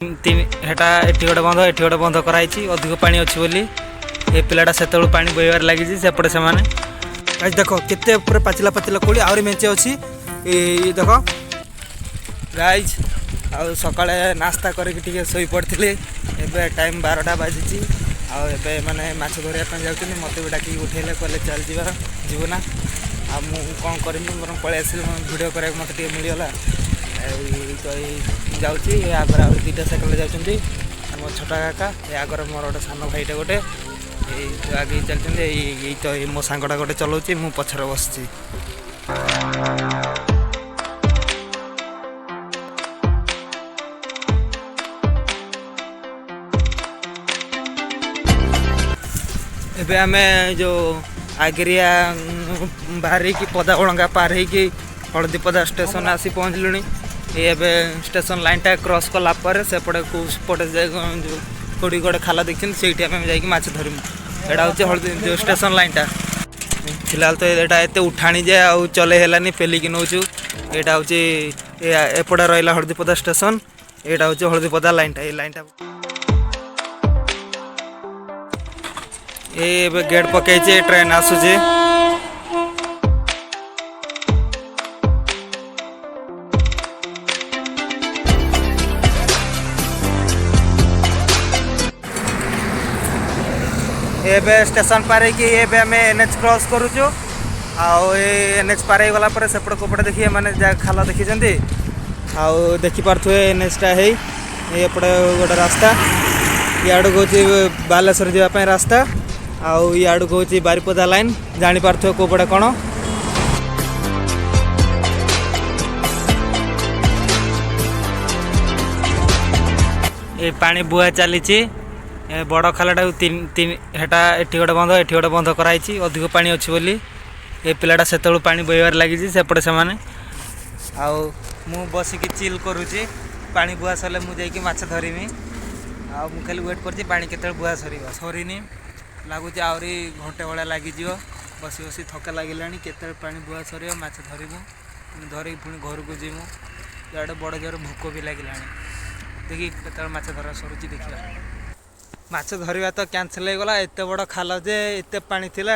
हेटा eighty गोटे बंध कराई अधिक पानी अच्छी बोली ये पिलाटा से पानी बोईबार लगी सेपटे से माने आज देख केते पाचिला पाचिला कोड़ी आहरी मेचे अच्छी देख गाइज आ सका नास्ता करके शोई पड़े एबे टाइम 12टा बाजी आबे मैंने माछ धरवाई जाऊँ मत भी डाक उठेले कहले चल जीवना आ कौन करी मोर पलि आस भिड कराया मत मिलगला जाऊँगी आगर आ 2टा साइकेल जाऊँगी आम छोटा काका ये आगर मोर गोटे सान भाईटा गोटे आगे चलते तो मो सांगटा गोटे चलाऊँगी मु पछरे बसची एबे आमे जो आगरिया बाहर की पदा ओलंगा पार हो हलदीपदा स्टेशन आसी पहुँचलुणी ये स्टेशन लाइन टा क्रॉस कला सेपटे पटे कोड़ी गोटे खाला देखते से आम जाकि धरमु एटा हूँ हलदी जो स्टेशन लाइन टा फिलहाल तो यहाँ एत उठाणी जे आउ चले हेलानी पेलिकी नौचु यहाँ हूँ एपटे रहा हलदीपदा स्टेशन यहाँ हूँ हलदीपदा लाइन टा ये गेट पकई ट्रेन आसूची एबे स्टेशन पार कि आम एनएच क्रॉस करुचु एनएच पार गला सेपटे कोपटे देखिए मैंने जहाँ खाला देखी आउ देखिपे एनएच टा एपटे गोटे रास्ता इाड़ू हूँ बालेश्वर जावाई रास्ता आउ इाड़ू हूँ बारिपदा लाइन जापे कोपटे कौन ये पानी बुआ चली बड़ खालाटा हेटा एटी गोटे बंध कराई अधिक पानी अच्छी बोली ये पिलाटा से पानी बोईबार लगी सेपटे से माने आउ मु बसिकी चिल करुच्ची पानी बुआ सरले मुझे माछ धरमी आउ मु खाली वेट कर पानी केते बुआ सरीनी लगुच आहरी घंटे भाया लगी बसी बसी थका लगे केते पानी बुआ सर माछ धरमु धरिक पुणी घर को जीमु इे बड़ जोर भोक भी लगे देखी केते माछ धरा सरुची देखा माछ धरवा तो कैंसल हो गला एत बड़ खाल जे एत पानी थिला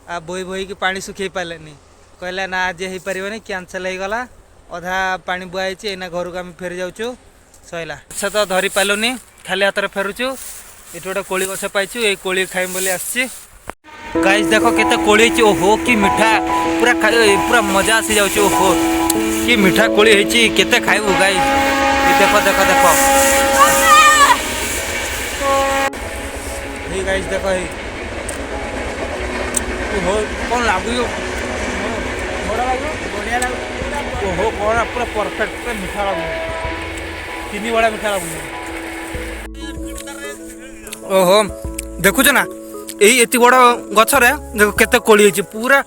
आ बोई बोई की पानी सुखी पारे कहले ना आज हो पारे कैंसल हो गला अधा पानी बुआई एना घर को आम फेरी जाऊँ सैला से तो धरी पालुनी खाली हाथ फेरुचु ये गोटे कोली गछ पाइचु ये कोली खाइम बोली आसी गाइस देखो केते कोली ओहो कि मीठा पूरा पूरा मजा आसी जाउछ ओहो कि मीठा कोली होइची केते खाइबु गाइस देखो देखो देखो हे गाइस देखो हे ओहो कौन लागु बड़ा लागु बढ़िया लागु ओहो कौन पूरा परफेक्ट पूरा मीठा लागु तीन बड़ा मीठा लागु ओहो देखुच ना यही एति बड़ गछरे देखो केते कोली होइची पूरा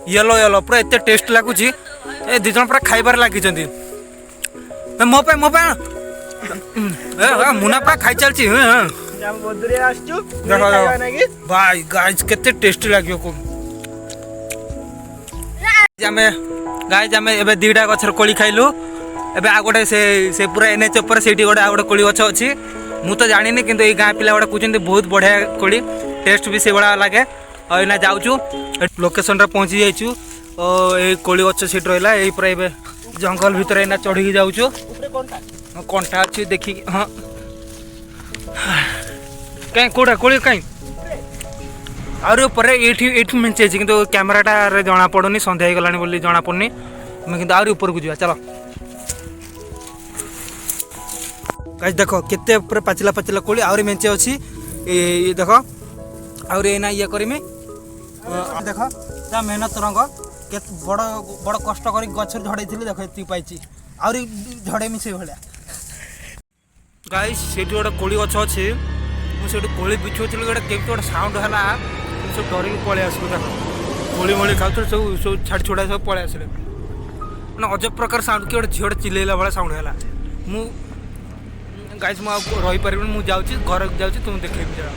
येलो येलो पूरा एते टेस्ट लागुची ए दि जन पूरा खाइबार लागिचंती मो पे मुना पूरा खाइ चलची बदुरिया आछू देखो भाई गाइस केते टेस्टी लागियो को गाइस आमे एबे 2टा गछर कोली खाइलु एबे आ गोटे से पूरा एनएच ऊपर सेठी गोटे आ गोटे कोली गछ अछि मु तो जानी किंतु ये गाँ पिला गुड़ा कहते बहुत बढ़िया कोड़ी टेस्ट भी से बड़ा लगे और ना जाऊँ लोकेशन रे पहुँची जाइचु ये कोली गछ सीट रहा यही पूरा ये जंगल भितर एना चढ़ी जाऊँ कंटा अच्छी देखी हाँ कहीं कौटा कोड़ी कहीं आउरी ऊपर ये मेचे कि कैमेराटा जना पड़ूनी सन्ध्या हो गला बोली जना पड़नी कि आउरी ऊपर को जा चलो गाइस देखो केते पाचिला पाचिला कोली आहरी मेचे अच्छी ये देख आहरी ना ये करमी देख जा मेहनत रंग के बड़ बड़ कष्ट कर गछ झड़े देख ये पाई आहरी झड़ेमी से भाया गाइस से गोटे कोली गछ अच्छी मुझे कोली बिछुली गोटे केमी गोटे साउंड है सब डरिक पलि आस देख कोली मोली खाऊ सब सब छाड़ी छुड़ा सब पलि आसे मैंने अजब प्रकार साउंड कि गोटे झील चिल्ला भाया साउंड है मु गाइस मु रही पारि मु जाऊँ घर जाऊँ तुम देखेबी जरा